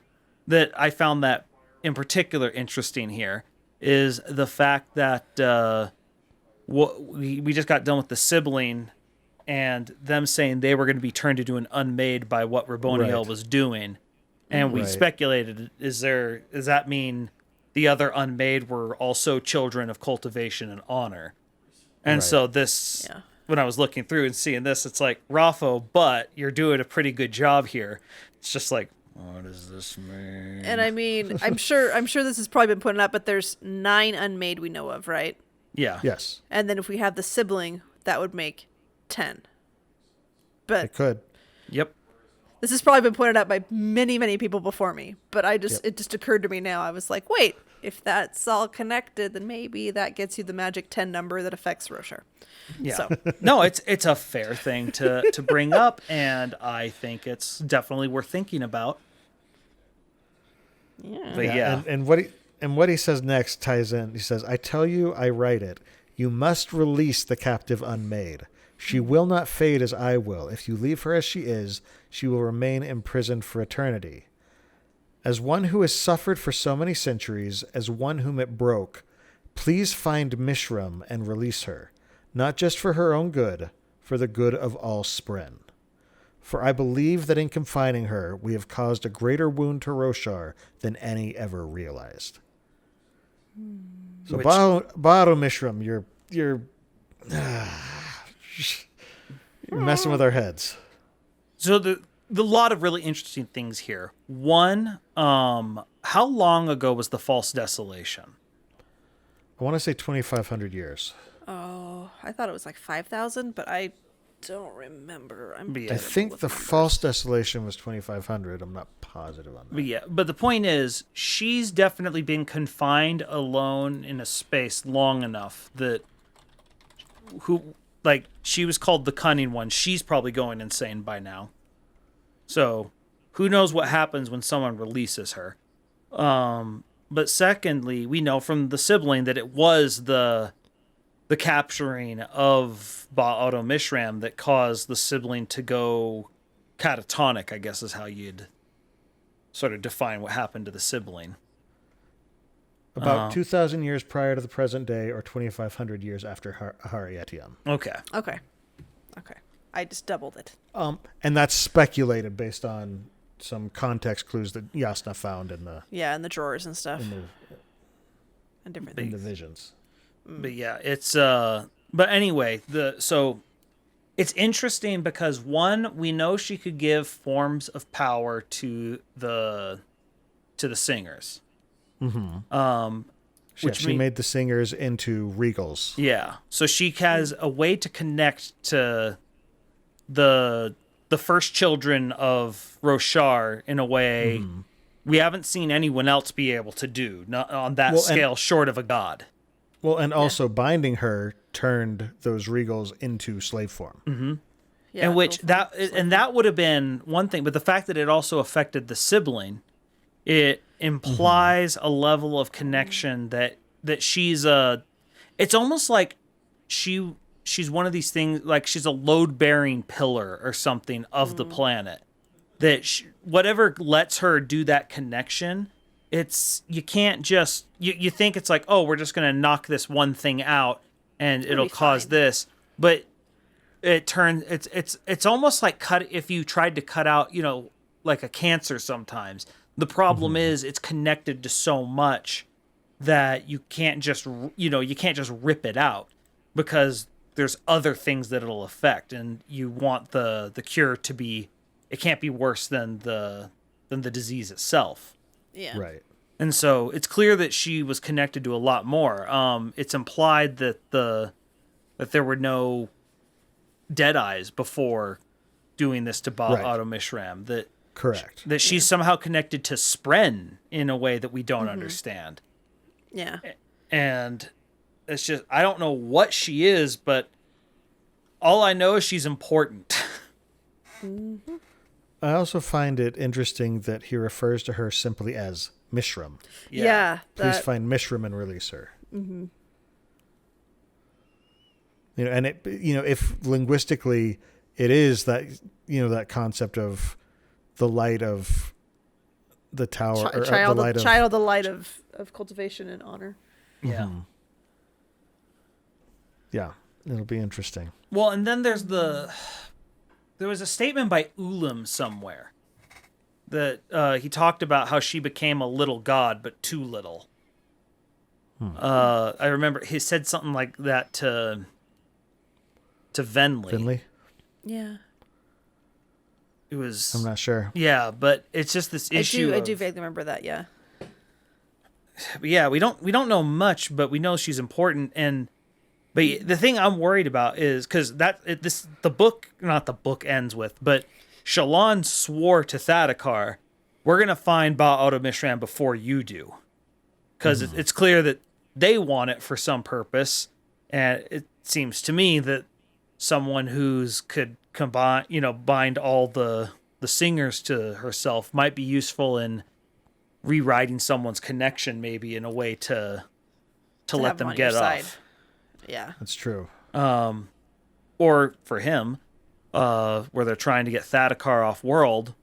that I found that in particular interesting here is the fact that we just got done with the sibling and them saying they were going to be turned into an unmade by what Raboniel was doing. And we speculated, does that mean the other unmade were also children of cultivation and honor? And so this, when I was looking through and seeing this, it's like, Raffo, but you're doing a pretty good job here. It's just like, what does this mean? And I mean, I'm sure this has probably been put up, but there's 9 unmade we know of, right? Yeah. Yes. And then if we have the sibling, that would make 10. But it could. Yep. This has probably been pointed out by many, many people before me. But it just occurred to me now. I was like, wait, if that's all connected, then maybe that gets you the magic 10 number that affects Roshar. Yeah. So. No, it's a fair thing to bring up, and I think it's definitely worth thinking about. Yeah. But yeah. And what he says next ties in. He says, I tell you, I write it. You must release the captive unmade. She will not fade as I will. If you leave her as she is, she will remain imprisoned for eternity. As one who has suffered for so many centuries, as one whom it broke, please find Mishram and release her, not just for her own good, for the good of all Spren. For I believe that in confining her, we have caused a greater wound to Roshar than any ever realized. So, Baro Mishram, you're messing with our heads. So the lot of really interesting things here. One, how long ago was the false desolation? I want to say 2,500 years. Oh, I thought it was like 5,000, but I don't remember. I think the false desolation was 2,500. I'm not positive on that. But the point is, she's definitely been confined alone in a space long enough that she was called the Cunning One. She's probably going insane by now. So who knows what happens when someone releases her. But secondly, we know from the sibling that it was the capturing of Ba-Auto Mishram that caused the sibling to go catatonic, I guess is how you'd sort of define what happened to the sibling. About 2,000 years prior to the present day, or 2,500 years after Aharietiam. Okay. I just doubled it. And that's speculated based on some context clues that Jasna found in the in the drawers and stuff, and different things. In the visions. But yeah, it's but anyway, so it's interesting because one, we know she could give forms of power to the singers. Mm-hmm. She made the singers into regals. Yeah. So she has a way to connect to the first children of Roshar in a way we haven't seen anyone else be able to do, not on that scale, short of a god. Well, and also binding her turned those regals into slave form. Mm-hmm. Yeah, and that would have been one thing, but the fact that it also affected the sibling, it implies a level of connection that she's it's almost like she's one of these things, like she's a load-bearing pillar or something of the planet. That whatever lets her do that connection, you can't just you think it's like, oh, we're just gonna knock this one thing out and it'll cause this, but it turns it's almost like if you tried to cut out, like a cancer sometimes. The problem is it's connected to so much that you can't just rip it out, because there's other things that it'll affect, and you want the cure to be, it can't be worse than the disease itself. Yeah. Right. And so it's clear that she was connected to a lot more. It's implied that there were no Deadeyes before doing this to Otto Mishram. Correct. That she's somehow connected to Spren in a way that we don't understand. Yeah. And it's just, I don't know what she is, but all I know is she's important. I also find it interesting that he refers to her simply as Mishram. Yeah. Please find Mishram and release her. Mm-hmm. And if linguistically it is that, that concept of the light of the tower, child of the light of cultivation and honor. Yeah. Mm-hmm. Yeah. It'll be interesting. Well, and then there was a statement by Ulam somewhere that he talked about how she became a little god, but too little. I remember he said something like that to Venli. Finley? Yeah. It was. I'm not sure. Yeah, but it's just this issue. I do vaguely remember that. Yeah. Yeah, we don't know much, but we know she's important. But the thing I'm worried about is because the book ends with, but Shallan swore to Thadakar, we're gonna find Ba-Otto Mishram before you do, because it's clear that they want it for some purpose, and it seems to me that someone who's could combine, bind all the singers to herself might be useful in rewriting someone's connection, maybe in a way to let them get off. Yeah, that's true. Or for him, where they're trying to get Thadakar off world.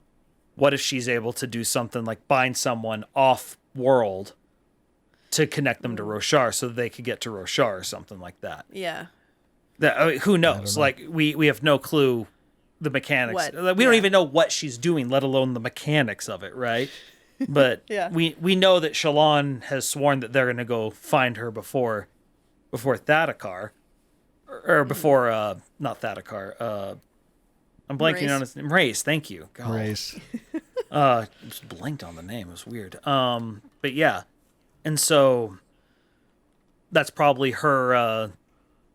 What if she's able to do something like bind someone off world to connect them to Roshar so that they could get to Roshar or something like that? Yeah. Who knows? Like we have no clue the mechanics. We don't even know what she's doing, let alone the mechanics of it, right? But we know that Shallan has sworn that they're going to go find her before Thadakar, or before not Thadakar. I'm blanking on his name. Race, thank you. God. Race. Just blinked on the name. It was weird. But yeah, and so that's probably her.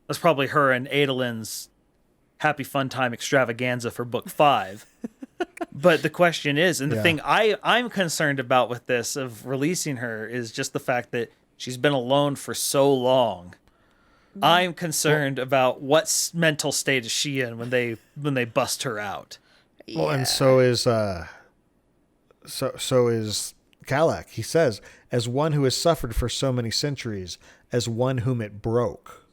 That's probably her and Adolin's Happy Fun Time extravaganza for book 5. But the question is, and the thing I'm concerned about with this of releasing her is just the fact that she's been alone for so long. I'm concerned about what mental state is she in when they bust her out. Well, and so is Kalak. He says, as one who has suffered for so many centuries, as one whom it broke,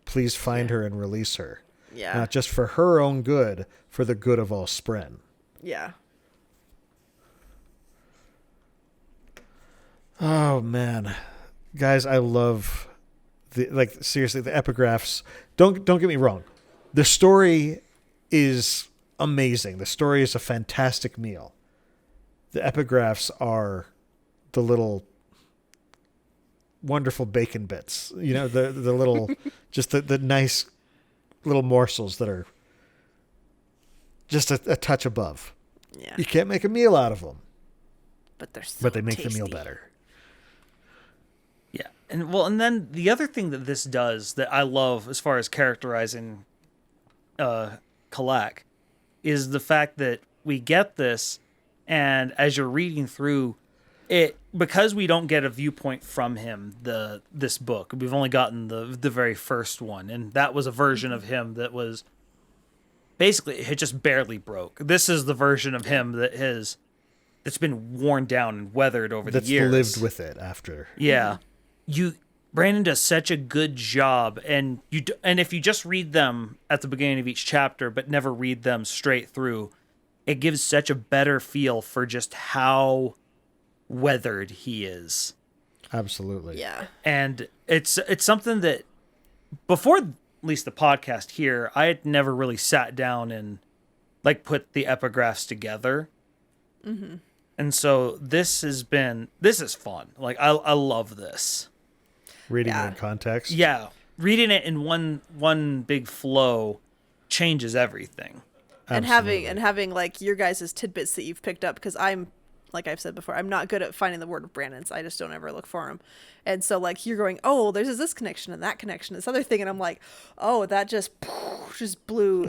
please find her and release her. Yeah. Not just for her own good, for the good of all Spren. Yeah. Oh man, guys, I love seriously the epigraphs. Don't get me wrong, the story is amazing. The story is a fantastic meal. The epigraphs are the little wonderful bacon bits. The little just the nice little morsels that are just a touch above. Yeah. You can't make a meal out of them, but they make tasty. the meal better. Yeah. And then the other thing that this does that I love as far as characterizing Kalak is the fact that we get this, and as you're reading through it, because we don't get a viewpoint from him this book, we've only gotten the very first one, and that was a version of him that was basically it just barely broke. This is the version of him that's been worn down and weathered over the years. That's lived with it after. Yeah. Brandon does such a good job, and if you just read them at the beginning of each chapter but never read them straight through, it gives such a better feel for just how weathered he is. Absolutely. Yeah. And it's something that before at least the podcast here, I had never really sat down and put the epigraphs together. Mm-hmm. And so this is fun. I love this. Reading it in context. Yeah. Reading it in one big flow changes everything. And having your guys' tidbits that you've picked up, because I'm like I've said before, I'm not good at finding the word of Brandon's. I just don't ever look for him. And so like you're going, oh, there's this connection and that connection, this other thing. And I'm like, oh, that just blew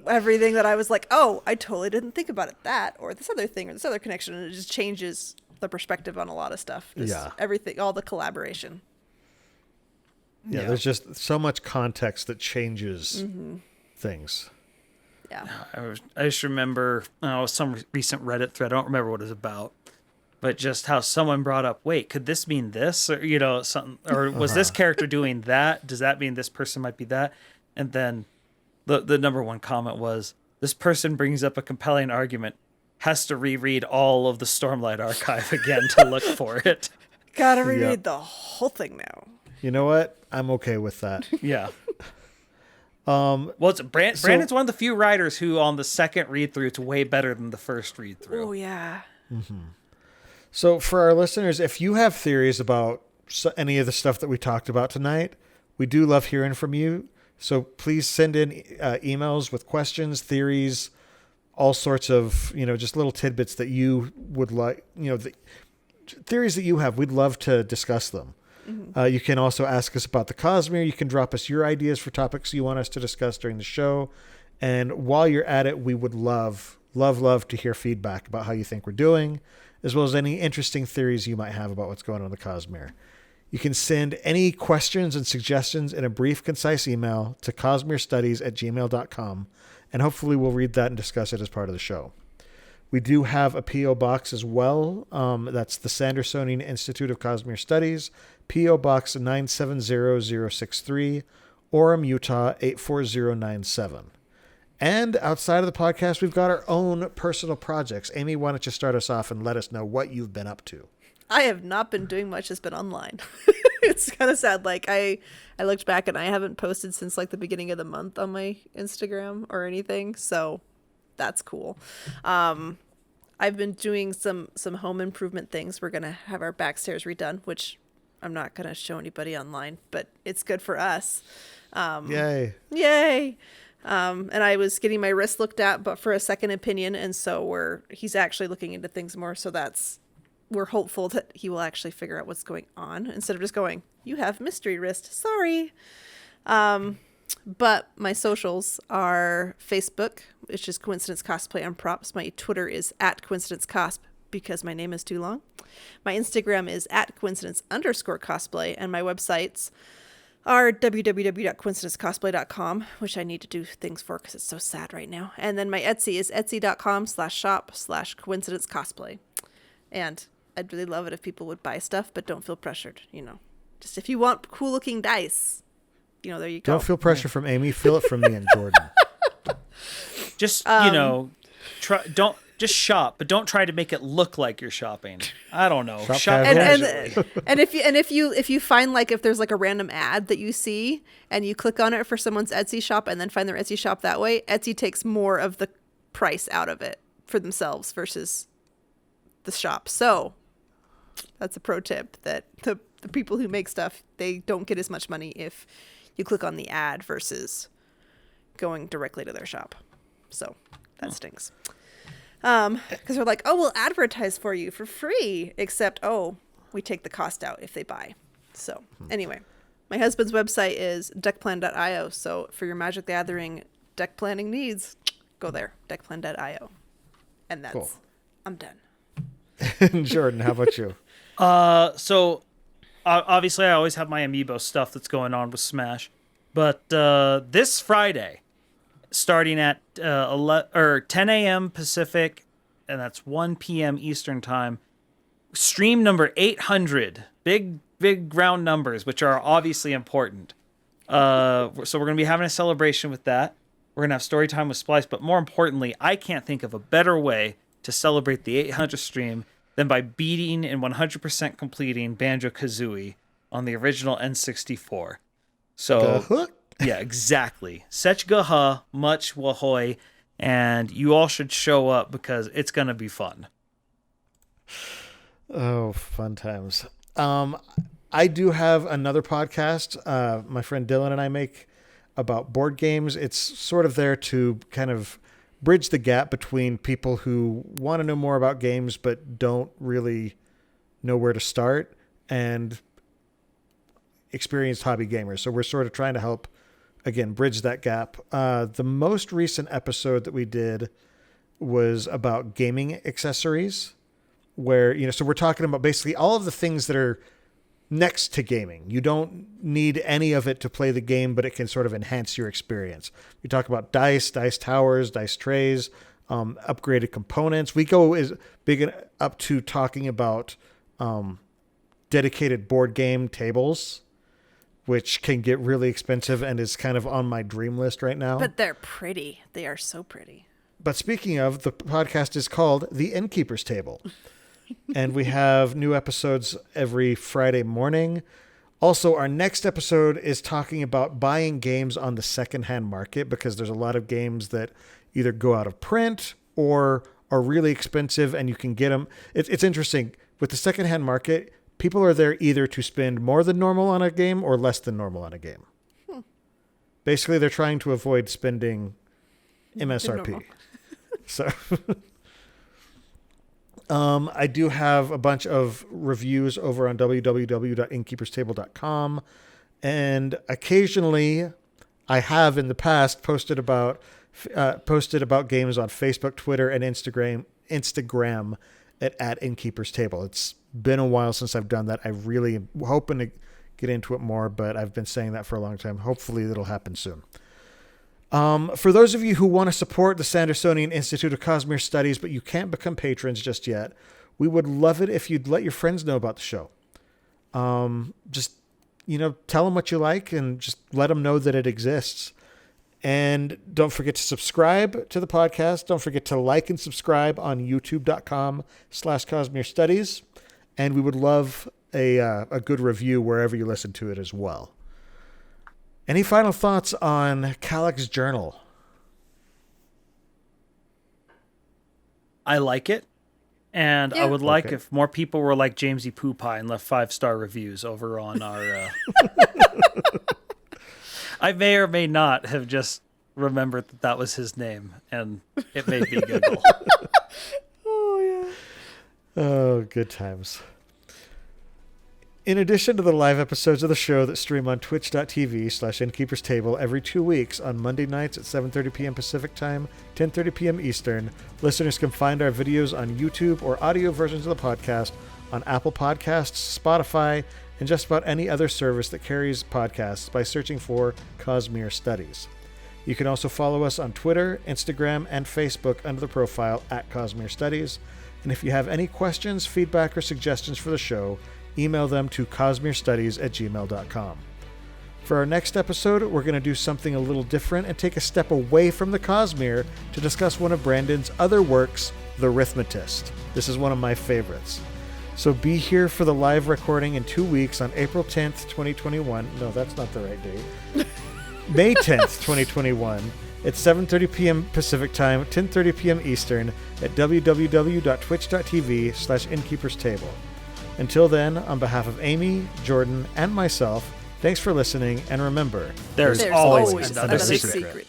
everything that I was like, oh, I totally didn't think about it, that, or this other thing, or this other connection. And it just changes the perspective on a lot of stuff. Everything, all the collaboration. Yeah, there's just so much context that changes things. Yeah. I just remember some recent Reddit thread. I don't remember what it was about, but just how someone brought up, wait, could this mean this? Or, something, or was this character doing that? Does that mean this person might be that? And then the number one comment was, this person brings up a compelling argument, has to reread all of the Stormlight Archive again to look for it. Gotta reread the whole thing now. You know what? I'm okay with that. Yeah. Well, Brandon's one of the few writers who, on the second read through, it's way better than the first read through. Oh yeah. So for our listeners, if you have theories about any of the stuff that we talked about tonight, we do love hearing from you. So please send in emails with questions, theories, all sorts of, just little tidbits that you would like, the theories that you have. We'd love to discuss them. You can also ask us about the Cosmere. You can drop us your ideas for topics you want us to discuss during the show. And while you're at it, we would love to hear feedback about how you think we're doing, as well as any interesting theories you might have about what's going on in the Cosmere. You can send any questions and suggestions in a brief, concise email to cosmerestudies@gmail.com, and hopefully we'll read that and discuss it as part of the show. We do have a P.O. Box as well. That's the Sandersonian Institute of Cosmere Studies, P.O. Box 970063, Orem, Utah 84097. And outside of the podcast, we've got our own personal projects. Amy, why don't you start us off and let us know what you've been up to? I have not been doing much. It's been online. It's kind of sad. Like I looked back and I haven't posted since like the beginning of the month on my Instagram or anything. So that's cool. I've been doing some home improvement things. We're going to have our back stairs redone, which I'm not going to show anybody online, but it's good for us. Yay. And I was getting my wrist looked at, but for a second opinion. And so he's actually looking into things more. So we're hopeful that he will actually figure out what's going on instead of just going, you have mystery wrist. Sorry. But my socials are Facebook, which is Coincidence Cosplay and Props. My Twitter is @CoincidenceCosp because my name is too long. My Instagram is @coincidence_cosplay, and my websites are www.coincidencecosplay.com, which I need to do things for because it's so sad right now. And then my Etsy is etsy.com/shop/coincidencecosplay. And I'd really love it if people would buy stuff, but don't feel pressured, Just if you want cool looking dice, there you go. Don't feel pressure from Amy. Feel it from me and Jordan. Just, don't just shop, but don't try to make it look like you're shopping. I don't know. Shop and if you find like if there's like a random ad that you see and you click on it for someone's Etsy shop and then find their Etsy shop that way, Etsy takes more of the price out of it for themselves versus the shop. So that's a pro tip that the people who make stuff, they don't get as much money if you click on the ad versus going directly to their shop. So that stinks. Because we're like, oh, we'll advertise for you for free, except, we take the cost out if they buy. So anyway, my husband's website is deckplan.io. So for your Magic the Gathering deck planning needs, go there, deckplan.io. And that's, cool. I'm done. Jordan, how about you? So obviously I always have my Amiibo stuff that's going on with Smash, but this Friday, starting at 10 a.m. Pacific, and that's 1 p.m. Eastern time, stream number 800, big round numbers, which are obviously important. So we're going to be having a celebration with that. We're going to have story time with Splice, but more importantly, I can't think of a better way to celebrate the 800th stream than by beating and 100% completing Banjo-Kazooie on the original N64. So, yeah, exactly. Sech Gaha, much wahoy, and you all should show up because it's going to be fun. Oh, fun times. I do have another podcast my friend Dylan and I make about board games. It's sort of there to kind of bridge the gap between people who want to know more about games but don't really know where to start and experienced hobby gamers. So we're sort of trying to help, again, bridge that gap. The most recent episode that we did was about gaming accessories, where, so we're talking about basically all of the things that are next to gaming. You don't need any of it to play the game, but it can sort of enhance your experience. We talk about dice towers, dice trays, upgraded components. We go as big up to talking about dedicated board game tables, which can get really expensive and is kind of on my dream list right now. But they're pretty. They are so pretty. But speaking of, the podcast is called The Innkeeper's Table. And we have new episodes every Friday morning. Also, our next episode is talking about buying games on the secondhand market, because there's a lot of games that either go out of print or are really expensive and you can get them. It's interesting. With the secondhand market, people are there either to spend more than normal on a game or less than normal on a game. Basically, they're trying to avoid spending MSRP. So... I do have a bunch of reviews over on www.innkeeperstable.com, and occasionally I have in the past posted about games on Facebook, Twitter, and Instagram at Innkeeper's Table. It's been a while since I've done that. I really am hoping to get into it more, but I've been saying that for a long time. Hopefully that'll happen soon. For those of you who want to support the Sandersonian Institute of Cosmere Studies, but you can't become patrons just yet, we would love it if you'd let your friends know about the show. Just, tell them what you like and just let them know that it exists. And don't forget to subscribe to the podcast. Don't forget to like and subscribe on youtube.com/Cosmere Studies. And we would love a good review wherever you listen to it as well. Any final thoughts on Calic's journal? I like it. And I would like if more people were like Jamesy Poo Pie and left 5-star reviews over on our... I may or may not have just remembered that was his name, and it made me giggle. Oh, yeah. Oh, good times. In addition to the live episodes of the show that stream on twitch.tv/Innkeeper's Table every 2 weeks on Monday nights at 7:30 p.m. Pacific Time, 10:30 p.m. Eastern, listeners can find our videos on YouTube or audio versions of the podcast on Apple Podcasts, Spotify, and just about any other service that carries podcasts by searching for Cosmere Studies. You can also follow us on Twitter, Instagram, and Facebook under the profile @Cosmere Studies. And if you have any questions, feedback, or suggestions for the show, email them to cosmerestudies@gmail.com. For our next episode, we're going to do something a little different and take a step away from the Cosmere to discuss one of Brandon's other works, The Rhythmatist. This is one of my favorites. So be here for the live recording in 2 weeks on April 10th, 2021. No, that's not the right date. May 10th, 2021 at 7:30 p.m. Pacific Time, 10:30 p.m. Eastern at www.twitch.tv/Innkeeper's Table. Until then, on behalf of Amy, Jordan, and myself, thanks for listening, and remember, there's always another secret.